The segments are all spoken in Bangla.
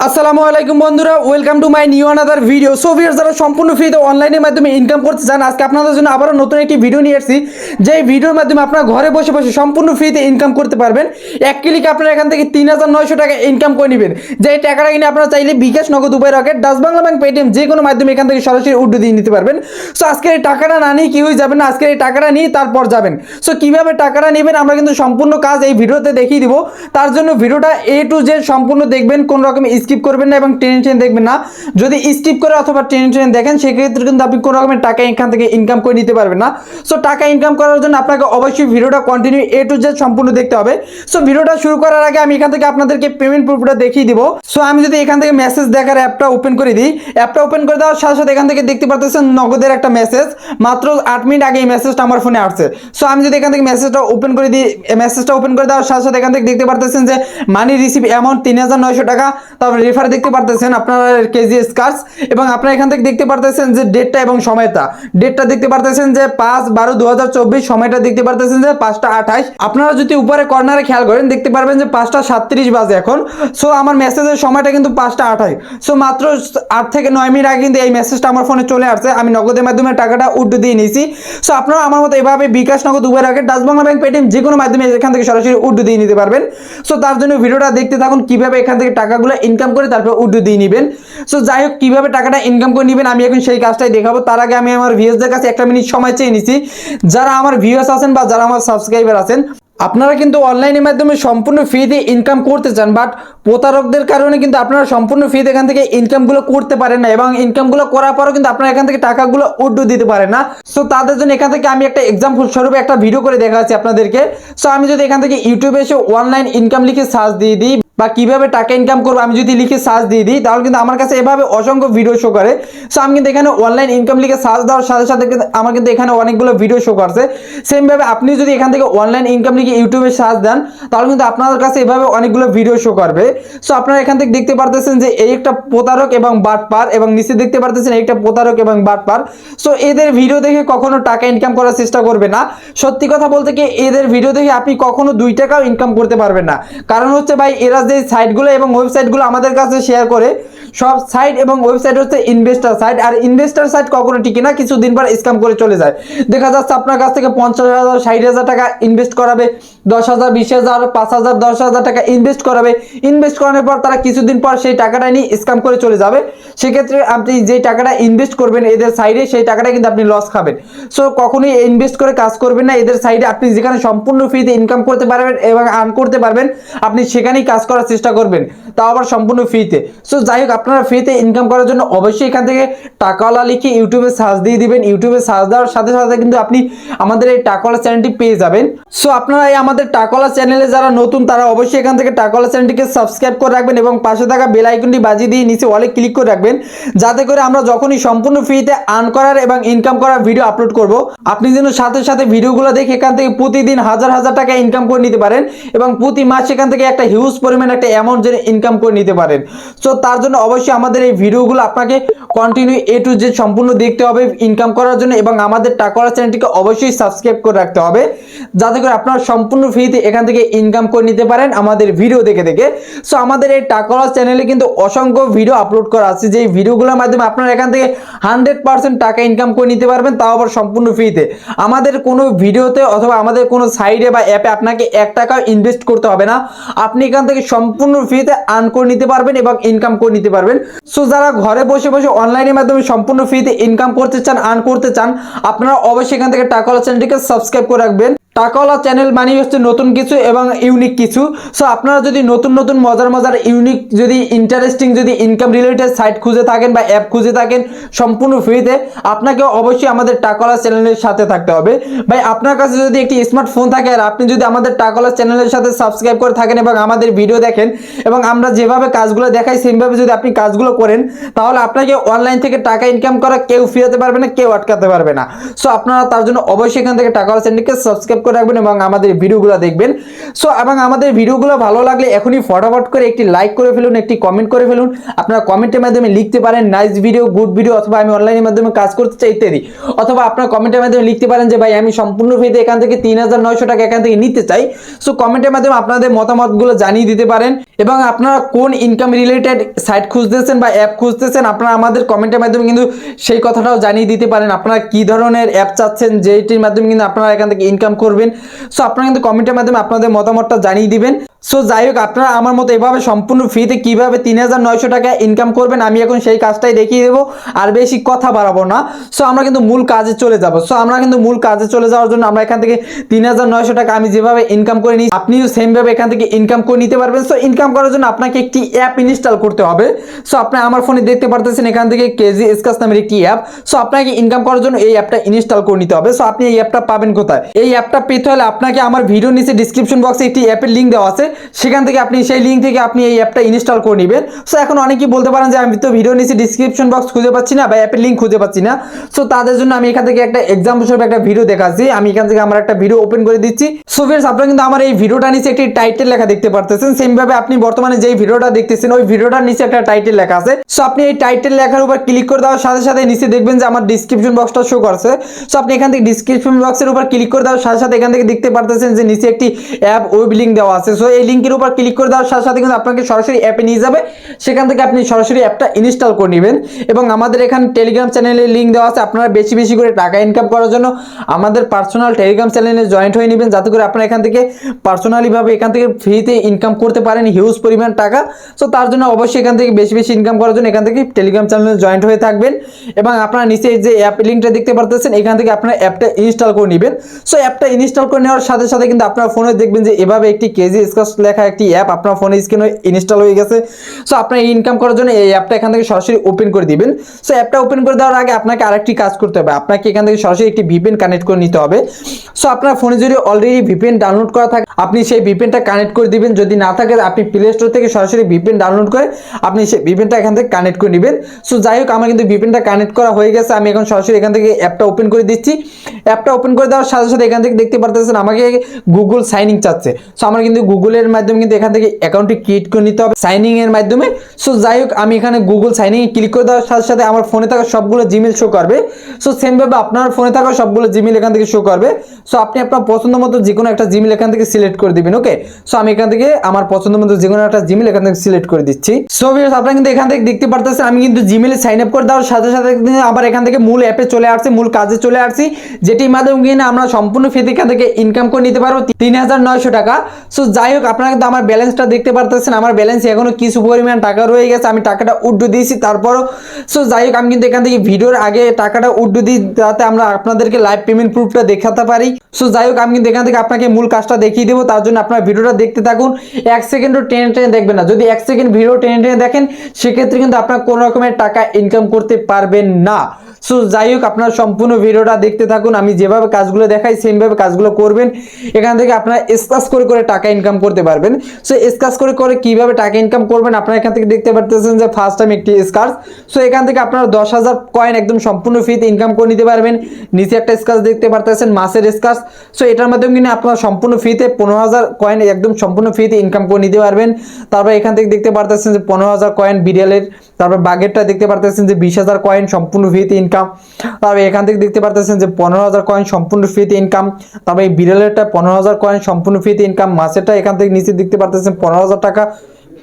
আসসালামু আলাইকুম বন্ধুরা, welcome to my new another video. So viewers, যারা সম্পূর্ণ ফ্রিতে অনলাইনের মাধ্যমে ইনকাম করতে চান, আজকে আপনাদের জন্য আবারও নতুন একটি ভিডিও নিয়ে এসেছি। যে ভিডিওর মাধ্যমে আপনারা ঘরে বসে বসে সম্পূর্ণ ফ্রিতে ইনকাম করতে পারবেন। এক ক্লিকে আপনারা এখান থেকে ৩৯০০ টাকা ইনকাম করে নেবেন। যে টাকাটা কিনে আপনারা চাইলে বিকাশ, নগদ, উপায়, rocket, Dutch Bangla bank, Paytm যে কোনো মাধ্যমে এখান থেকে সরাসরি উড্ডু দিয়ে নিতে পারবেন। সো আজকের এই টাকাটা না নিয়ে কি হয়ে যাবেন না, আজকের এই টাকাটা নিয়ে তারপর যাবেন। সো কিভাবে টাকাটা নেবেন আমরা কিন্তু সম্পূর্ণ কাজ এই ভিডিওতে দেখিয়ে দিব। তার জন্য ভিডিওটা এ টু জেড সম্পূর্ণ দেখবেন, কোন রকম স্কিপ করবেন না এবং টেনে দেখবেন না। যদি স্কিপ করে অথবা টেনে দেখেন সেক্ষেত্রে কিন্তু আপনি কোনো রকমের টাকা এখান থেকে ইনকাম করে নিতে পারবেন না। সো টাকা ইনকাম করার জন্য আপনাকে অবশ্যই ভিডিওটা কন্টিনিউ এ টু জেড সম্পূর্ণ দেখতে হবে। সো ভিডিওটা শুরু করার আগে আমি এখান থেকে আপনাদেরকে পেমেন্ট প্রুফটা দেখিয়ে দিব। সো আমি যদি এখান থেকে মেসেজ দেখার অ্যাপটা ওপেন করে দিই, অ্যাপটা ওপেন করে দেওয়ার সাথে সাথে এখান থেকে দেখতে পাচ্ছেন নগদের একটা মেসেজ। মাত্র 8 মিনিট আগে এই মেসেজটা আমার ফোনে আসছে। সো আমি যদি এখান থেকে মেসেজটা ওপেন করে দিই, মেসেজটা ওপেন করে দেওয়ার সাথে সাথে এখান থেকে দেখতে পাচ্ছেন যে মানি রিসিভ অ্যামাউন্ট ৩৯০০ টাকা। তারপর রেফার দেখতে পাচ্ছেন আপনারা কেজি স্কার্স, এবং আপনারা এখান থেকে দেখতে পাচ্ছেন যে ডেটটা এবং সময়টা। ডেটটা দেখতে পাচ্ছেন যে ৫/১২/২০২৪, সময়টা দেখতে পাচ্ছেন যে ৫টা ২৮। আপনারা যদি উপরে কর্নারে খেয়াল করেন দেখতে পারবেন যে ৫টা ৩৭ বাজে এখন। সো আমার মেসেজের সময়টা কিন্তু ৫টা ২৮। সো মাত্র ৮ থেকে ৯ মিনিট আগে কিন্তু এই মেসেজটা আমার ফোনে চলে আসছে। আমি নগদের মাধ্যমে টাকাটা উড্ডু দিয়ে নিয়েছি। সো আপনারা আমার মতো এভাবে বিকাশ, নগদ, উপায়, rocket, Dutch Bangla bank, Paytm যে কোনো মাধ্যমে এখান থেকে সরাসরি উড্ডু দিয়ে নিতে পারবেন। সো তার জন্য ভিডিওটা দেখতে থাকুন কিভাবে এখান থেকে টাকাগুলো ইনকাম করে তারপর উড্ডু দিয়ে নেবেন। সো যাই হোক, কিভাবে টাকাটা ইনকাম করে নেবেন আমি এখন সেই কাজটাই দেখাবো। তার আগে আমি আমার ভিউয়ার্সদের কাছে 1 মিনিট সময় চেয়ে নিছি। যারা আমার ভিউয়ার্স আছেন বা যারা আমার সাবস্ক্রাইবার আছেন, আপনারা কিন্তু অনলাইনের মাধ্যমে সম্পূর্ণ ফ্রিতে ইনকাম করতে চান, বাট প্রতারকদের কারণে কিন্তু আপনারা সম্পূর্ণ ফ্রিতে এখান থেকে ইনকামগুলো করতে পারেন না, এবং ইনকামগুলো করার পরও কিন্তু আপনারা এখান থেকে টাকাগুলো উড্ডু দিতে পারেন না। সো তাদের জন্য এখান থেকে আমি একটা এক্সাম্পল স্বরূপ একটা ভিডিও করে দেখাচ্ছি আপনাদেরকে। সো আমি যদি এখান থেকে ইউটিউবে এসে অনলাইন ইনকাম লিখে সার্চ দিয়ে দিই বা কিভাবে টাকা ইনকাম করবো আমি যদি লিখে সার্চ দিয়ে দিই, তাহলে কিন্তু আমার কাছে এভাবে অসংখ্য ভিডিও শো করে। সো আমি কিন্তু এখানে অনলাইন ইনকাম লিখে সার্চ দেওয়ার সাথে সাথে আমার কিন্তু এখানে অনেকগুলো ভিডিও শো করছে। সেমভাবে আপনি যদি এখান থেকে অনলাইন ইনকাম লিখে ইউটিউবে সার্চ দেন, তাহলে কিন্তু আপনাদের কাছে এভাবে অনেকগুলো ভিডিও শো করবে। সো আপনারা এখান থেকে দেখতে পারতেছেন যে এই একটা প্রতারক এবং বাটপার, এবং নিচে দেখতে পারতেছেন এই একটা প্রতারক এবং বাটপার। সো এদের ভিডিও দেখে কখনো টাকা ইনকাম করার চেষ্টা করবে না। সত্যি কথা বলতে কি, এদের ভিডিও দেখে আপনি কখনো 2 টাকাও ইনকাম করতে পারবেন না। কারণ হচ্ছে ভাই, এরা যে সাইটগুলো এবং ওয়েবসাইটগুলো আমাদের কাছে শেয়ার করে, সব সাইট এবং ওয়েবসাইট হচ্ছে ইনভেস্টার সাইট। আর ইনভেস্টার সাইট কখনো টিকে না, কিছুদিন পর স্ক্যাম করে চলে যায়। দেখা যাচ্ছে আপনার কাছ থেকে ৫০,০০০, ৬০,০০০ টাকা ইনভেস্ট করাবে, ১০,০০০, ২০,০০০, ৫,০০০, ১০,০০০ টাকা ইনভেস্ট করাবে। ইনভেস্ট করানোর পর তারা কিছুদিন পর সেই টাকাটা নিয়ে স্ক্যাম করে চলে যাবে। সেক্ষেত্রে আপনি যে টাকাটা ইনভেস্ট করবেন এদের সাইডে, সেই টাকাটা কিন্তু আপনি লস খাবেন। সো কখনোই ইনভেস্ট করে কাজ করবেন না এদের সাইডে। আপনি যেখানে সম্পূর্ণ ফ্রিতে ইনকাম করতে পারবেন এবং আর্ন করতে পারবেন, আপনি সেখানেই কাজ করার চেষ্টা করবেন, তাও আবার সম্পূর্ণ ফ্রিতে। সো যাই হোক, আপনারা ফ্রিতে ইনকাম করার জন্য অবশ্যই এখান থেকে টাকাওয়ালা লিখে ইউটিউবে সার্চ দিয়ে দিবেন। ইউটিউবে সার্চ দেওয়ার সাথে সাথে কিন্তু আপনি আমাদের এই টাকাওয়ালা চ্যানেলটি পেয়ে যাবেন। সো আপনারা এই আমাদের টাকাওয়ালা চ্যানেলে যারা নতুন, তারা অবশ্যই এখান থেকে টাকাওয়ালা চ্যানেলটিকে সাবস্ক্রাইব করে রাখবেন এবং পাশে থাকা বেল আইকনটি বাজিয়ে দিয়ে নিচে অলে ক্লিক করে রাখবেন, যাতে করে আমরা যখনই সম্পূর্ণ ফ্রিতে আর্ন করার এবং ইনকাম করার ভিডিও আপলোড করব, আপনি যেন সাথে সাথে ভিডিওগুলো দেখে এখান থেকে প্রতিদিন হাজার হাজার টাকা ইনকাম করে নিতে পারেন, এবং প্রতি মাস এখান থেকে একটা হিউজ পরিমাণ একটা অ্যামাউন্ট যেন ইনকাম করে নিতে পারেন। সো তার জন্য অবশ্যই আমাদের এই ভিডিওগুলো আপনাকে কন্টিনিউ এ টু জেড সম্পূর্ণ দেখতে হবে ইনকাম করার জন্য, এবং আমাদের টাকাওয়ালা চ্যানেলটিকে অবশ্যই সাবস্ক্রাইব করে রাখতে হবে, যাতে করে আপনারা সম্পূর্ণ ফ্রিতে এখান থেকে ইনকাম করে নিতে পারেন আমাদের ভিডিও দেখে দেখে। সো আমাদের এই টাকাওয়ালা চ্যানেলে কিন্তু অসংখ্য ভিডিও আপলোড করা আছে, যে ভিডিওগুলোর মাধ্যমে আপনারা এখান থেকে 100% টাকা ইনকাম করে নিতে পারবেন, তাও আবার সম্পূর্ণ ফ্রিতে। আমাদের কোনো ভিডিওতে অথবা আমাদের কোনো সাইডে বা অ্যাপে আপনাকে 1 টাকাও ইনভেস্ট করতে হবে না। আপনি এখান থেকে সম্পূর্ণ ফ্রিতে আর্ন করে নিতে পারবেন এবং ইনকাম করে নিতে পারবেন। সো যারা ঘরে বসে বসে অনলাইনের মাধ্যমে সম্পূর্ণ ফ্রিতে ইনকাম করতে চান, আর্ন করতে চান, আপনারা অবশ্যই এখান থেকে টাকাওয়ালা চ্যানেলটিকে সাবস্ক্রাইব করে রাখবেন। টাকাওয়ালা চ্যানেল মানে হচ্ছে নতুন কিছু এবং ইউনিক কিছু। সো আপনারা যদি নতুন নতুন মজার মজার ইউনিক, যদি ইন্টারেস্টিং, যদি ইনকাম রিলেটেড সাইট খুঁজে থাকেন বা অ্যাপ খুঁজে থাকেন সম্পূর্ণ ফ্রিতে, আপনাকে অবশ্যই আমাদের টাকাওয়ালা চ্যানেলের সাথে থাকতে হবে। ভাই, আপনার কাছে যদি একটি স্মার্টফোন থাকে আর আপনি যদি আমাদের টাকাওয়ালা চ্যানেলের সাথে সাবস্ক্রাইব করে থাকেন এবং আমাদের ভিডিও দেখেন, এবং আমরা যেভাবে কাজগুলো দেখাই সেমভাবে যদি আপনি কাজগুলো করেন, তাহলে আপনাকে অনলাইন থেকে টাকা ইনকাম করা কেউ ফিরাতে পারবে না, কেউ আটকাতে পারবে না। সো আপনারা তার জন্য অবশ্যই এখান থেকে টাকাওয়ালা চ্যানেলকে সাবস্ক্রাইব করে রাখবেন এবং আমাদের ভিডিওগুলো দেখবেন। সো এবং আমাদের ভিডিওগুলো ভালো লাগলে এখনই ফটাফট করে একটি লাইক করে ফেলুন, একটি কমেন্ট করে ফেলুন। আপনারা কমেন্টের মাধ্যমে লিখতে পারেন নাইস ভিডিও, গুড ভিডিও, অথবা আমি অনলাইনের মাধ্যমে কাজ করতে চাই ইত্যাদি। অথবা আপনারা কমেন্টের মাধ্যমে লিখতে পারেন যে ভাই আমি সম্পূর্ণ ফ্রিতে এখান থেকে 3900 টাকা এখান থেকে নিতে চাই। সো কমেন্টের মাধ্যমে আপনাদের মতামতগুলো জানিয়ে দিতে পারেন এবং আপনারা কোন ইনকাম রিলেটেড সাইট খুঁজতেছেন বা অ্যাপ খুঁজতেছেন আপনারা আমাদের কমেন্টের মাধ্যমে কিন্তু সেই কথাটাও জানিয়ে দিতে পারেন। আপনারা কি ধরনের অ্যাপ চাচ্ছেন যেটির মাধ্যমে কিন্তু আপনারা এখান থেকে ইনকাম করবেন। সো আপনারা কিন্তু কমেন্টের মাধ্যমে আপনাদের মতামতটা জানিয়ে দিবেন। সো যাই হোক, আপনারা আমার মতো এভাবে সম্পূর্ণ ফ্রিতে কিভাবে 3900 টাকা ইনকাম করবেন আমি এখন সেই কাজটাই দেখিয়ে দেবো, আর বেশি কথা বাড়াবো না। সো আমরা কিন্তু মূল কাজে চলে যাব। সো আমরা কিন্তু মূল কাজে চলে যাওয়ার জন্য আমরা এখান থেকে 3900 টাকা আমি যেভাবে ইনকাম করে নিই আপনিও সেমভাবে এখান থেকে ইনকাম করে নিতে পারবেন। সো ইনকাম করার জন্য আপনাকে একটি অ্যাপ ইনস্টল করতে হবে। সো আপনি আমার ফোনে দেখতে পারতেছেন এখান থেকে কেজি স্কাচ নামের একটি অ্যাপ। সো আপনাকে ইনকাম করার জন্য এই অ্যাপটা ইনস্টল করে নিতে হবে। সো আপনি এই অ্যাপটা পাবেন কোথায়? এই অ্যাপটা পেতে হলে আপনাকে আমার ভিডিও নিচে ডিসক্রিপশন বক্সে একটি অ্যাপের লিঙ্ক দেওয়া আছে, সেখান থেকে আপনি সেই লিঙ্ক থেকে আপনি এই অ্যাপটা ইনস্টল করে নেবেন। সো এখন অনেকেই বলতে পারেন যে আমি তো ভিডিও নিচে ডিসক্রিপশন বক্স খুঁজে পাচ্ছি না বা অ্যাপের লিঙ্ক খুঁজে পাচ্ছি না। সো তাদের জন্য আমি এখান থেকে একটা এক্সাম্পল হিসেবে একটা ভিডিও দেখাচ্ছি। আমি এখান থেকে আমার একটা ভিডিও ওপেন করে দিচ্ছি। সো फ्रेंड्स আপনারা কিন্তু আমার এই ভিডিওটা নিচে একটি টাইটেল লেখা দেখতে পারতেছেন। সেম ভাবে আপনি বর্তমানে যেই ভিডিওটা দেখতেছেন ওই ভিডিওটার নিচে একটা টাইটেল লেখা আছে। সো আপনি এই টাইটেল লেখার উপর ক্লিক করে দেওয়ার সাথে সাথে নিচে দেখবেন যে আমার ডেসক্রিপশন বক্সটা শো করছে। সো আপনি এখান থেকে ডেসক্রিপশন বক্সের উপর ক্লিক করে দেওয়ার সাথে সাথে এখান থেকে দেখতে পারতেছেন যে নিচে একটি অ্যাপ ওয়েব লিংক দেওয়া আছে। সো এই লিংকের উপর ক্লিক করে দেওয়ার সাথে সাথে কিন্তু আপনাকে সরাসরি অ্যাপে নিয়ে যাবে। সেখান থেকে আপনি সরাসরি অ্যাপটা ইনস্টল করে নেবেন এবং আমাদের এখানে টেলিগ্রাম চ্যানেলের লিংক দেওয়া আছে। আপনারা বেশি বেশি করে টাকা ইনকাম করার জন্য আমাদের পার্সোনাল টেলিগ্রাম চ্যানেলে জয়েন্ট হয়ে নেবেন, যাতে করে আপনারা এখান থেকে পার্সোনালি ভাবে এখান থেকে ফ্রিতে ইনকাম করতে পারেন হিউজ পরিমাণ টাকা। সো তার জন্য অবশ্যই এখান থেকে বেশি বেশি ইনকাম করার জন্য এখান থেকে টেলিগ্রাম চ্যানেলে জয়েন্ট হয়ে থাকবেন এবং আপনারা নিচে যে অ্যাপ লিংকটা দেখতে পারতেছেন এখান থেকে আপনারা অ্যাপটা ইনস্টল করে নেবেন। সো অ্যাপটা ইনস্টল করে নেওয়ার সাথে সাথে কিন্তু আপনার ফোনে দেখবেন যে এভাবে একটি কেজি স্কাচ লেখা একটি অ্যাপ আপনার ফোনে স্ক্রিনে ইনস্টল হয়ে গেছে। সো আপনার ইনকাম করার জন্য এই অ্যাপটা এখান থেকে সরাসরি ওপেন করে দিবেন। সো অ্যাপটা ওপেন করে দেওয়ার আগে আপনাকে আরেকটি কাজ করতে হবে। আপনাকে এখান থেকে সরাসরি একটি ভিপিএন কানেক্ট করে নিতে হবে। সো আপনার ফোনে যদি অলরেডি ভিপিএন ডাউনলোড করা থাকে আপনি সেই ভিপিএনটা কানেক্ট করে দিবেন। যদি না থাকে আপনি প্লে স্টোর থেকে সরাসরি ভিপিএন ডাউনলোড করে আপনি সেই ভিপিএনটা এখান থেকে কানেক্ট করে নেবেন। সো যাই হোক, আমার কিন্তু ভিপিএনটা কানেক্ট করা হয়ে গেছে। আমি এখন সরাসরি এখান থেকে অ্যাপটা ওপেন করে দিচ্ছি। অ্যাপটা ওপেন করে দেওয়ার সাথে সাথে এখান থেকে দেখতে পারতেছেন আমাকে গুগল সাইন ইন চাচ্ছে। সো আমার কিন্তু গুগলের মাধ্যমে কিন্তু এখান থেকে অ্যাকাউন্টটি ক্রিয়েট করে নিতে হবে সাইনিং এর মাধ্যমে। সো যাই হোক, আমি এখানে গুগল সাইনিং এ ক্লিক করে দেওয়ার সাথে সাথে আমার ফোনে থাকা সবগুলো জিমেল শো করবে। সো সেম ভাবে আপনার ফোনে থাকা সবগুলো জিমেল এখান থেকে শো করবে। সো আপনি আপনার পছন্দ মতো যে কোনো একটা জিমেল এখান থেকে সিলেক্ট করে দিবেন। ওকে, সো আমি এখান থেকে আমার পছন্দ মতো যে কোনো একটা জিমেল এখান থেকে সিলেক্ট করে দিচ্ছি। সো ভিউয়ার্স আপনারা কিন্তু এখান থেকে দেখতে পারতেছেন আমি কিন্তু জিমেলে সাইন আপ করে দেওয়ার সাথে সাথে আবার এখান থেকে মূল অ্যাপে চলে আসছি, মূল কাজে চলে আসছি, যেটির মাধ্যমে কিনা আমরা সম্পূর্ণ ফ্রিতে এখান থেকে ইনকাম করে নিতে পারবো 3900 টাকা। সো যাই হোক, আপনারা কিন্তু আমার ব্যালেন্সটা দেখতে পারতেছেন। আমার ব্যালেন্স এখনো কিছু পরিমাণ টাকা রয়ে গেছে, আমি টাকাটা উইথড্র দিয়েছি তারপরও। সো যাই হোক, আমি কিন্তু এখান থেকে ভিডিওর আগে টাকাটা উইথড্র দিই যাতে আমরা আপনাদেরকে লাইভ পেমেন্ট প্রুফটা দেখাতে পারি। সো যাই হোক, আমি কিন্তু এখান থেকে আপনাকে মূল কাজটা দেখিয়ে দেবো। তার জন্য আপনার ভিডিওটা দেখতে থাকুন, 1 সেকেন্ডও টেনে টেনে দেখবেন না। যদি 1 সেকেন্ড ভিডিও টেনে টেনে দেখেন সেক্ষেত্রে কিন্তু আপনার কোনো রকমের টাকা ইনকাম করতে পারবেন না। সো যাই হোক, আপনার সম্পূর্ণ ভিডিওটা দেখতে থাকুন। আমি যেভাবে কাজগুলো দেখাই সেমভাবে কাজগুলো করবেন। এখান থেকে আপনারা স্কাচ করে করে টাকা ইনকাম করতে পারবেন। সো স্কাচ করে করে কিভাবে টাকা ইনকাম করবেন আপনারা এখান থেকে দেখতে পারতেছেন যে ফার্স্ট টাইম একটি স্কাচ। সো এখান থেকে আপনারা 10,000 কয়েন একদম সম্পূর্ণ ফ্রিতে ইনকাম করে নিতে পারবেন। নিচে একটা স্কাচ দেখতে পারতেছেন মাসের স্কাচ। সো এটার মাধ্যমে কিন্তু আপনারা সম্পূর্ণ ফ্রিতে 15,000 কয়েন একদম সম্পূর্ণ ফ্রিতে ইনকাম করে নিতে পারবেন। তারপর এখান থেকে দেখতে পারতেছেন যে 15,000 কয়েন বিড়ালের। তারপর বাগেরটা দেখতে পারতেছেন যে 20,000 কয়েন সম্পূর্ণ ফ্রিতে ইনকাম। তারপর এখান থেকে দেখতে পারতেছেন যে 15,000 কয়েন সম্পূর্ণ ফ্রিতে ইনকাম। তারপর এই বিড়ালেরটা 15,000 কয়েন সম্পূর্ণ ফ্রিতে ইনকাম। মাছেরটা এখান থেকে নিচে দেখতে পারতেছেন 15,000 টাকা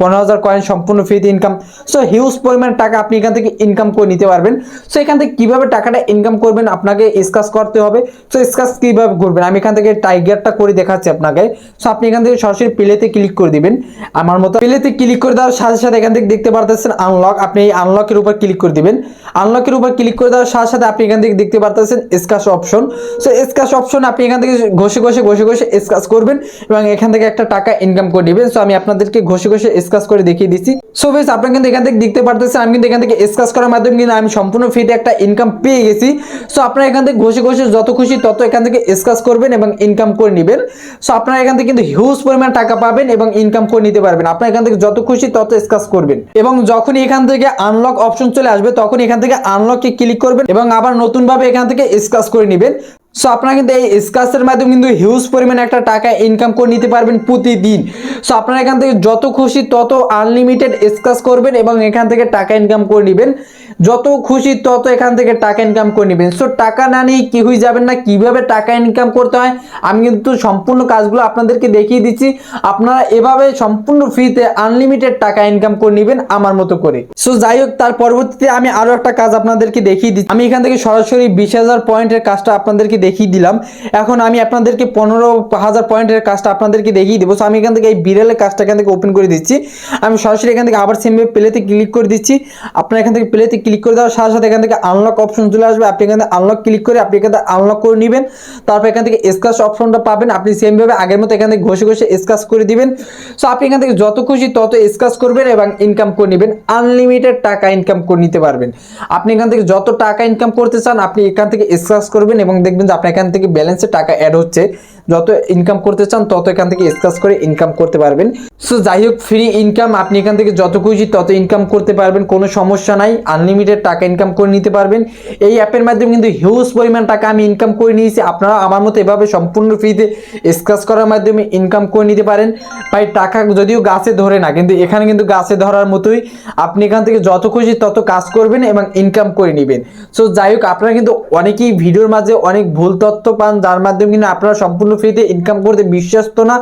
15,000 কয়েন সম্পূর্ণ ফ্রিতে ইনকাম। সো হিউজ পরিমাণ টাকা আপনি এখান থেকে ইনকাম করে নিতে পারবেন। সো এখান থেকে কিভাবে টাকাটা ইনকাম করবেন আপনাকে স্কাচ করতে হবে। সো স্কাচ কিভাবে করবেন আমি এখান থেকে টাইগারটা করে দেখাচ্ছি আপনাকে। সো আপনি এখান থেকে সরাসরি প্লেতে ক্লিক করে দিবেন। আমার মতো প্লেতে ক্লিক করে দেওয়ার সাথে সাথে এখান থেকে দেখতে পারতেছেন আনলক। আপনি এই আনলকের উপর ক্লিক করে দিবেন। আনলকের উপর ক্লিক করে দেওয়ার সাথে সাথে আপনি এখান থেকে দেখতে পারতেছেন স্কাচ অপশন। সো স্কাচ অপশন আপনি এখান থেকে ঘষে ঘষে স্কাচ করবেন এবং এখান থেকে একটা টাকা ইনকাম করে নেবেন। সো আমি আপনাদেরকে ঘষে ঘষে স্কাচ করে দেখিয়ে দিচ্ছি। সো গাইস আপনারা কিন্তু এখান থেকে দেখতে পারতেছেন আমি কিন্তু এখান থেকে স্কাচ করার মাধ্যমে কিন্তু আমি সম্পূর্ণ ফ্রিতে একটা ইনকাম পেয়ে গেছি। সো আপনারা এখান থেকে ঘষে ঘষে যত খুশি তত এখান থেকে স্কাচ করবেন এবং ইনকাম করে নেবেন। সো আপনারা এখান থেকে কিন্তু হিউজ পরিমাণ টাকা পাবেন এবং ইনকাম করে নিতে পারবেন। আপনারা এখান থেকে যত খুশি তত স্কাচ করবেন এবং যখনই এখান থেকে আনলক অপশন চলে আসবে তখন এখান থেকে আনলকে ক্লিক করবেন এবং আবার নতুন ভাবে এখান থেকে স্কাচ করে নেবেন। সো আপনারা কিন্তু এই স্ক্র্যাচের মাধ্যমে কিন্তু হিউজ পরিমাণে একটা টাকা ইনকাম করে নিতে পারবেন প্রতিদিন। সো আপনারা এখান থেকে যত খুশি তত আনলিমিটেড স্ক্র্যাচ করবেন এবং এখান থেকে টাকা ইনকাম করে নেবেন, যত খুশি তত এখান থেকে টাকা ইনকাম করে নেবেন। সো টাকা না নিয়ে কি হয়ে যাবেন না, কিভাবে টাকা ইনকাম করতে হয় আমি কিন্তু সম্পূর্ণ কাজগুলো আপনাদেরকে দেখিয়ে দিচ্ছি। আপনারা এভাবে সম্পূর্ণ ফ্রিতে আনলিমিটেড টাকা ইনকাম করে নেবেন আমার মতো করে। সো যাই হোক, তার পরবর্তীতে আমি আরো একটা কাজ আপনাদেরকে দেখিয়ে দিচ্ছি। আমি এখান থেকে সরাসরি 20,000 পয়েন্টের কাজটা আপনাদেরকে দেখিয়ে দিলাম। এখন আমি আপনাদেরকে 15,000 পয়েন্টের কাজটা আপনাদেরকে দেখিয়ে দেবো। সো আমি এখান থেকে এই বিড়ালের কাজটা এখান থেকে ওপেন করে দিচ্ছি। আমি সরাসরি এখান থেকে আবার সেমভাবে প্লেতে ক্লিক করে দিচ্ছি। আপনার এখান থেকে প্লেতে ক্লিক করে দেওয়ার সাথে সাথে এখান থেকে আনলক অপশন চলে আসবে। আপনি এখান থেকে আনলক ক্লিক করে আপনি এখান থেকে আনলক করে নেবেন। তারপর এখান থেকে স্ক্র্যাচ অপশনটা পাবেন, আপনি সেমভাবে আগের মতো এখান থেকে ঘষে ঘষে স্ক্র্যাচ করে দিবেন। সো আপনি এখান থেকে যত খুশি তত স্ক্র্যাচ করবেন এবং ইনকাম করে নেবেন, আনলিমিটেড টাকা ইনকাম করে নিতে পারবেন। আপনি এখান থেকে যত টাকা ইনকাম করতে চান আপনি এখান থেকে স্ক্র্যাচ করবেন এবং দেখবেন যে আপনার এখান থেকে ব্যালেন্সে টাকা অ্যাড হচ্ছে। যত ইনকাম করতে চান তত এখান থেকে স্ক্র্যাচ করে ইনকাম করতে পারবেন। সো যাই হোক, ফ্রি ইনকাম, আপনি এখান থেকে যত খুশি তত ইনকাম করতে পারবেন, কোনো সমস্যা নাই, আনলিমিটেড টাকা ইনকাম করে নিতে পারবেন। এই অ্যাপের মাধ্যমে কিন্তু হিউজ পরিমাণ টাকা আমি ইনকাম করে নিয়েছি। আপনারা আমার মতো এভাবে সম্পূর্ণ ফ্রিতে স্ক্র্যাচ করার মাধ্যমে ইনকাম করে নিতে পারেন। ভাই টাকা যদিও গাছে ধরে না, কিন্তু এখানে কিন্তু গাছে ধরার মতোই আপনি এখান থেকে যত খুশি তত কাজ করবেন এবং ইনকাম করে নেবেন। সো যাই হোক, আপনারা কিন্তু অনেকেই ভিডিওর মাঝে অনেক ভুল তথ্য পান, যার মাধ্যমে কিন্তু আপনারা সম্পূর্ণ ফ্রিতে ইনকাম করতে বিশ্বস্ত না।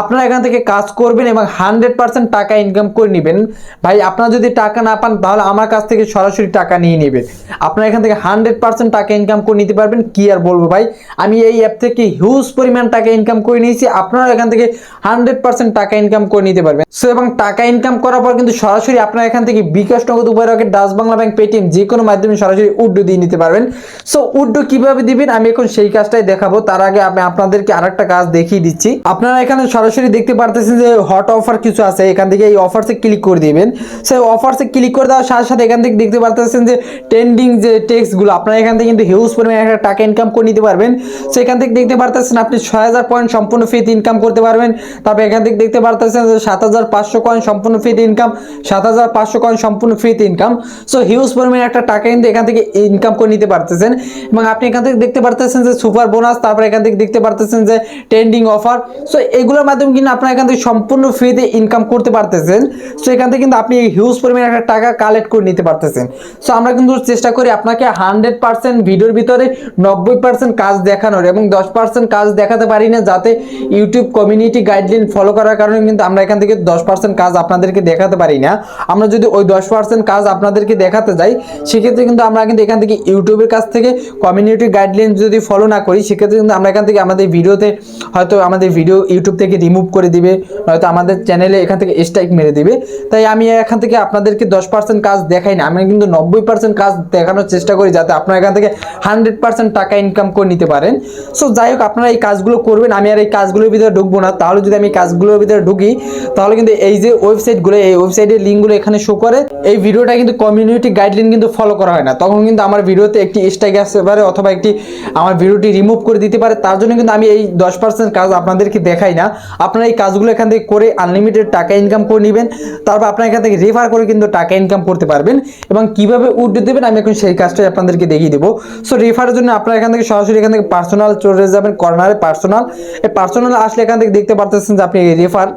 আপনারা এখান থেকে কাজ করবেন এবং 100% টাকা ইনকাম করে নেবেন। ভাই আপনারা যদি টাকা না পান তাহলে আমার কাছ থেকে সরাসরি টাকা নিয়ে নেবেন। আপনারা এখান থেকে 100% টাকা ইনকাম করে নিতে পারবেন। কি আর বলবো ভাই, আমি এই অ্যাপ থেকে হিউজ পরিমাণ টাকা ইনকাম করে নিয়েছি। আপনারা এখান থেকে 100% টাকা ইনকাম করে নিতে পারবেন। সো এবং টাকা ইনকাম করার পর কিন্তু সরাসরি আপনারা এখান থেকে বিকাশ, নগদ, উপায়, rocket, Dutch Bangla bank, Paytm যে কোনো মাধ্যমে সরাসরি উড্ডো দিয়ে নিতে পারবেন। সো উড্ডো কিভাবে দিবেন আমি এখন সেই কাজটাই দেখাবো। তার আগে আমি আপনাদেরকে আরেকটা কাজ দেখিয়ে দিচ্ছি। আপনারা এখানে সরাসরি দেখতে পারতেছেন যে হট অফার কিছু আছে, এখান থেকে এই অফারসে ক্লিক করে দিবেন। সেই অফারসে ক্লিক করে দেওয়ার সাথে সাথে এখান থেকে দেখতে পারতেছেন যে ট্রেন্ডিং যে টেক্সটগুলো, আপনারা এখান থেকে কিন্তু হিউজ পরিমাণে একটা টাকা ইনকাম করে নিতে পারবেন। সো এখান থেকে দেখতে পারতেছেন আপনি 6,000 পয়েন্ট সম্পূর্ণ ফ্রিতে ইনকাম করতে পারবেন। তারপর এখান থেকে দেখতে পারতেছেন যে 7,500 কয়েন সম্পূর্ণ ফ্রিতে ইনকাম, 7,500 কয়েন সম্পূর্ণ ফ্রিতে ইনকাম। সো হিউজ পরিমাণে একটা টাকা কিন্তু এখান থেকে ইনকাম করে নিতে পারতেছেন। এবং আপনি এখান থেকে দেখতে পারতেছেন যে সুপার বোনাস, তারপর এখান থেকে দেখতে পারতেছেন যে ট্রেন্ডিং অফার। সো এগুলোর মাধ্যমে কিন্তু আপনারা এখান থেকে সম্পূর্ণ ফ্রিতে ইনকাম করতে পারতেছেন। সো এখান থেকে কিন্তু আপনি হিউজ পরিমাণে একটা টাকা কালেক্ট করে নিতে পারতেছেন। সো আমরা কিন্তু চেষ্টা করি আপনাকে 100% ভিডিওর ভিতরে 90% কাজ দেখানোর এবং 10% কাজ দেখাতে পারি না, যাতে ইউটিউব কমিউনিটি গাইডলাইন ফলো করার কারণে কিন্তু আমরা এখান থেকে 10% কাজ আপনাদেরকে দেখাতে পারি না। আমরা যদি ওই 10% কাজ আপনাদেরকে দেখাতে যাই সেক্ষেত্রে কিন্তু আমরা কিন্তু এখান থেকে ইউটিউবের কাছ থেকে কমিউনিটি গাইডলাইন যদি ফলো না করি সেক্ষেত্রে কিন্তু আমরা এখান থেকে আমাদের ভিডিওতে হয়তো আমাদের ভিডিও ইউটিউব থেকে রিমুভ করে দিবে, হয়তো আমাদের চ্যানেলে এখান থেকে স্ট্রাইক মেরে দিবে। তাই আমি এখান থেকে আপনাদেরকে 10% কাজ দেখাই না, আমি কিন্তু 90% কাজ দেখানোর চেষ্টা করি যাতে আপনারা এখান থেকে 100% টাকা ইনকাম করে নিতে পারেন। সো যাই হোক, আপনারা এই কাজগুলো করবেন। আমি আর এই কাজগুলোর ভিতরে ঢুকবো না, তাহলে যদি আমি কাজগুলোর ভিতরে ঢুকি তাহলে কিন্তু এই যে ওয়েবসাইটগুলো, এই ওয়েবসাইটের লিঙ্কগুলো এখানে শো করে। এই ভিডিওটা কিন্তু কমিউনিটি গাইডলাইন কিন্তু ফলো করা হয় না, তখন কিন্তু আমার ভিডিওতে একটি স্ট্রাইক আসতে পারে অথবা একটি আমার ভিডিওটি রিমুভ করে দিতে পারে। তার জন্য কিন্তু আমি এই 10% কাজ আপনাদেরকে দেখাই না। আপনারা এই কাজগুলো এখান থেকে করে আনলিমিটেড টাকা ইনকাম করে নেবেন। তারপর আপনারা এখান থেকে রেফার করে কিন্তু টাকা ইনকাম করতে পারবেন। এবং কিভাবে উড্ডো দেবেন আমি এখন সেই কাজটাই আপনাদেরকে দেখিয়ে দেবো। সো রেফারের জন্য আপনারা এখান থেকে সরাসরি এখান থেকে পার্সোনাল চলে যাবেন, কর্নারে পার্সোনাল। এই পার্সোনাল আসলে এখান থেকে দেখতে পারতেছেন যে আপনি রেফার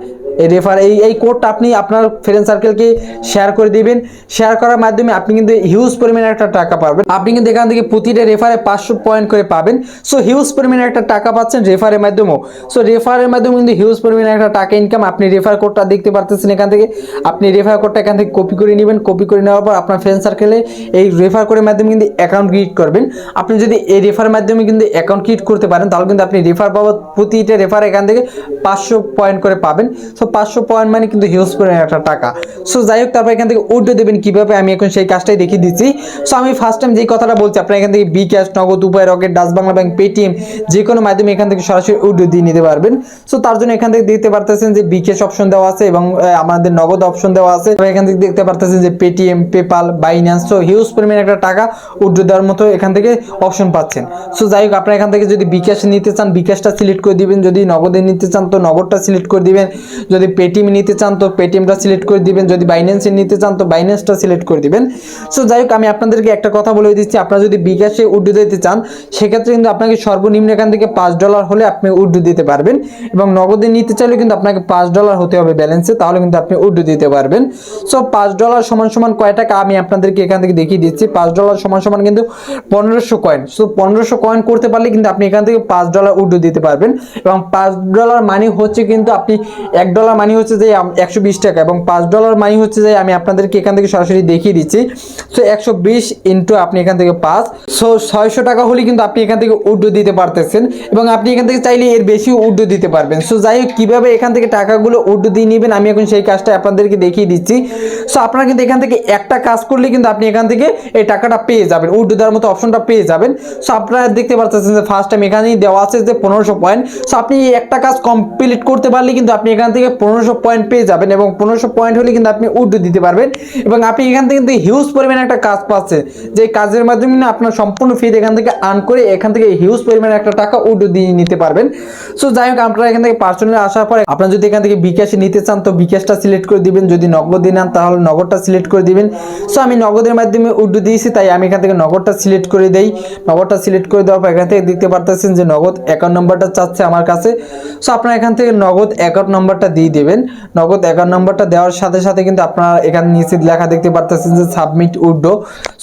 এই কোডটা আপনি আপনার ফ্রেন্ড সার্কেলকে শেয়ার করে দিবেন। শেয়ার করার মাধ্যমে আপনি কিন্তু হিউজ পরিমাণে একটা টাকা পাবেন। আপনি কিন্তু এখান থেকে প্রতিটা রেফারে 500 পয়েন্ট করে পাবেন। সো হিউজ পরিমাণে একটা টাকা পাচ্ছেন রেফারের মাধ্যমেও। সো রেফারের মাধ্যমে কিন্তু হিউজ পরিমাণে একটা টাকা ইনকাম। আপনি রেফার কোডটা দেখতে পারতেছেন এখান থেকে, আপনি রেফার কোডটা এখান থেকে কপি করে নেবেন। কপি করে নেওয়ার পর আপনার ফ্রেন্ড সার্কেলে এই রেফার কোডের মাধ্যমে কিন্তু অ্যাকাউন্ট ক্রিয়েট করবেন। আপনি যদি এই রেফারের মাধ্যমে কিন্তু অ্যাকাউন্ট ক্রিয়েট করতে পারেন তাহলে কিন্তু আপনি রেফার বাবদ প্রতিটা রেফার এখান থেকে 500 পয়েন্ট করে পাবেন। সো 500 পয়েন্ট মানে কিন্তু হিউজ পরিমাণে একটা টাকা। সো যাই হোক, তারপর এখান থেকে উড্ডো দেবেন কিভাবে আমি এখন সেই কাজটাই দেখিয়ে দিচ্ছি। সো আমি ফার্স্ট টাইম যেই কথাটা বলছি, আপনারা এখান থেকে বিকাশ, নগদ, উপায়, rocket, Dutch Bangla bank, Paytm যে কোনো মাধ্যমে এখান থেকে সরাসরি উড্ডো দিয়ে নিতে পারবেন। সো তার জন্য এখান থেকে দেখতে পারতেছেন যে বিকাশ অপশন দেওয়া আছে এবং আমাদের নগদ অপশন দেওয়া আছে। এখান থেকে দেখতে পারতেছেন যে Paytm, PayPal, Binance. So huge পরিমাণে একটা টাকা উড্ডো দেওয়ার মতো এখান থেকে অপশন পাচ্ছেন। সো যাই হোক, আপনারা এখান থেকে যদি বিকাশ নিতে চান বিকাশটা সিলেক্ট করে দিবেন, যদি নগদে নিতে চান তো নগদটা সিলেক্ট করে দিবেন, যদি যদি পেটিএম নিতে চান তো পেটিএমটা সিলেক্ট করে দিবেন, যদি বাইন্যান্সে নিতে চান তো বাইন্যান্সটা সিলেক্ট করে দিবেন। সো যাই হোক আমি আপনাদেরকে একটা কথা বলে দিচ্ছি, আপনারা যদি বিকাশে উইথড্র দিতে চান সেক্ষেত্রে কিন্তু আপনাকে সর্বনিম্ন এখান থেকে $5 হলে আপনি উইথড্র দিতে পারবেন, এবং নগদে নিতে চাইলে কিন্তু আপনাকে $5 হতে হবে ব্যালেন্সে, তাহলে কিন্তু আপনি উইথড্র দিতে পারবেন। সো $5 সমান সমান কয় টাকা আমি আপনাদেরকে এখান থেকে দেখিয়ে দিচ্ছি। $5 সমান সমান কিন্তু 1500 কয়েন। সো 1500 কয়েন করতে পারলে কিন্তু আপনি এখান থেকে $5 উইথড্র দিতে পারবেন, এবং $5 মানি হচ্ছে কিন্তু আপনি $1 মানি হচ্ছে যে 120 টাকা, এবং $5 মানি হচ্ছে যে আমি আপনাদেরকে এখান থেকে সরাসরি দেখিয়ে দিচ্ছি। সো 120 ইন্টু আপনি এখান থেকে 5, সো 600 টাকা হলে কিন্তু আপনি এখান থেকে উইথড্র দিতে পারতেছেন, এবং আপনি এখান থেকে চাইলে এর বেশি উইথড্র দিতে পারবেন। সো যাই হোক কীভাবে এখান থেকে টাকাগুলো উইথড্র দিয়ে নেবেন আমি এখন সেই কাজটা আপনাদেরকে দেখিয়ে দিচ্ছি। সো আপনারা কিন্তু এখান থেকে একটা কাজ করলে কিন্তু আপনি এখান থেকে এই টাকাটা পেয়ে যাবেন, উইথড্র দেওয়ার মতো অপশনটা পেয়ে যাবেন। সো আপনারা দেখতে পাচ্ছেন যে ফার্স্ট টাইম এখানেই দেওয়া আছে যে 1500 পয়েন্ট। সো আপনি এই একটা কাজ কমপ্লিট করতে পারলে কিন্তু আপনি এখান থেকে 1500 পয়েন্ট পেয়ে যাবেন, এবং 1500 পয়েন্ট হলে কিন্তু আপনি উইথড্র দিতে পারবেন, এবং আপনি এখান থেকে কিন্তু হিউজ পরিমাণে একটা কাজ পাচ্ছেন, যে কাজের মাধ্যমে না আপনার সম্পূর্ণ ফি এখান থেকে আর্ন করে এখান থেকে হিউজ পরিমাণে একটা টাকা উইথড্র দিয়ে নিতে পারবেন। সো যাই হোক আপনারা এখান থেকে পার্সোনালি আসার পরে আপনারা যদি এখান থেকে বিকাশে নিতে চান তো বিকাশটা সিলেক্ট করে দিবেন, যদি নগদে নেন তাহলে নগদটা সিলেক্ট করে দিবেন। সো আমি নগদের মাধ্যমে উইথড্র দিয়েছি তাই আমি এখান থেকে নগদটা সিলেক্ট করে দেই। নগদটা সিলেক্ট করে দেওয়ার পর এখান থেকে দেখতে পারতেছেন যে নগদ অ্যাকাউন্ট নাম্বারটা চাচ্ছে আমার কাছে। সো আপনারা এখান থেকে নগদ অ্যাকাউন্ট নাম্বারটা দিয়ে দেবেন। নগদ অ্যাকাউন্ট নাম্বারটা দেওয়ার সাথে সাথে কিন্তু আপনারা এখানে নিচে লেখা দেখতে পারতেছেন যে সাবমিট উইথড্র।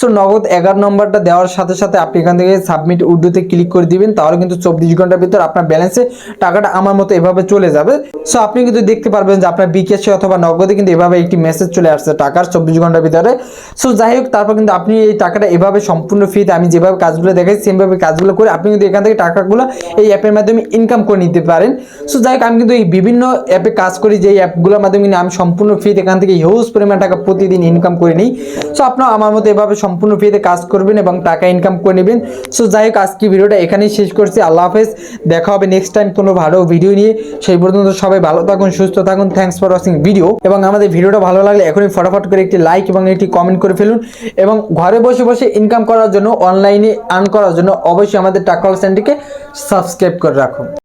সো নগদ অ্যাকাউন্ট নাম্বারটা দেওয়ার সাথে সাথে আপনি এখান থেকে সাবমিট উইথড্রতে ক্লিক করে দিবেন, তাহলে কিন্তু 24 ঘন্টার ভিতর আপনার ব্যালেন্সে টাকাটা আমার মতো এভাবে চলে যাবে। সো আপনি কিন্তু দেখতে পারবেন যে আপনার বিকাশে অথবা নগদে কিন্তু এভাবে একটি মেসেজ চলে আসছে টাকার 24 ঘন্টার ভিতরে। সো যাই হোক তারপর কিন্তু আপনি এই টাকাটা এভাবে সম্পূর্ণ ফ্রিতে আমি যেভাবে কাজগুলো দেখাই সেমভাবে কাজগুলো করে আপনি কিন্তু এখান থেকে টাকাগুলো এই অ্যাপের মাধ্যমে ইনকাম করে নিতে পারেন। সো যাই হোক আমি কিন্তু এই বিভিন্ন অ্যাপে কাজ করি, যে অ্যাপগুলোর মাধ্যমে কিন্তু আমি সম্পূর্ণ ফ্রিতে এখান থেকে হিউজ পরিমাণ টাকা প্রতিদিন ইনকাম করে নিই। সো আপনারা আমার মতো এভাবে সম্পূর্ণ ফ্রিতে কাজ করবেন এবং টাকা ইনকাম করে নেবেন। সো যাই হোক আজকে ভিডিওটা এখানেই শেষ করছি। আল্লাহ হাফেজ, দেখা হবে নেক্সট টাইম কোনো ভালো ভিডিও নিয়ে। সেই পর্যন্ত সবাই ভালো থাকুন, সুস্থ থাকুন। থ্যাংকস ফর ওয়াচিং ভিডিও, এবং আমাদের ভিডিওটা ভালো লাগলে এখনই ফটাফট করে একটি লাইক এবং একটি কমেন্ট করে ফেলুন, এবং ঘরে বসে বসে ইনকাম করার জন্য অনলাইনে আর্ন করার জন্য অবশ্যই আমাদের টাকা চ্যানেলটিকে সাবস্ক্রাইব করে রাখুন।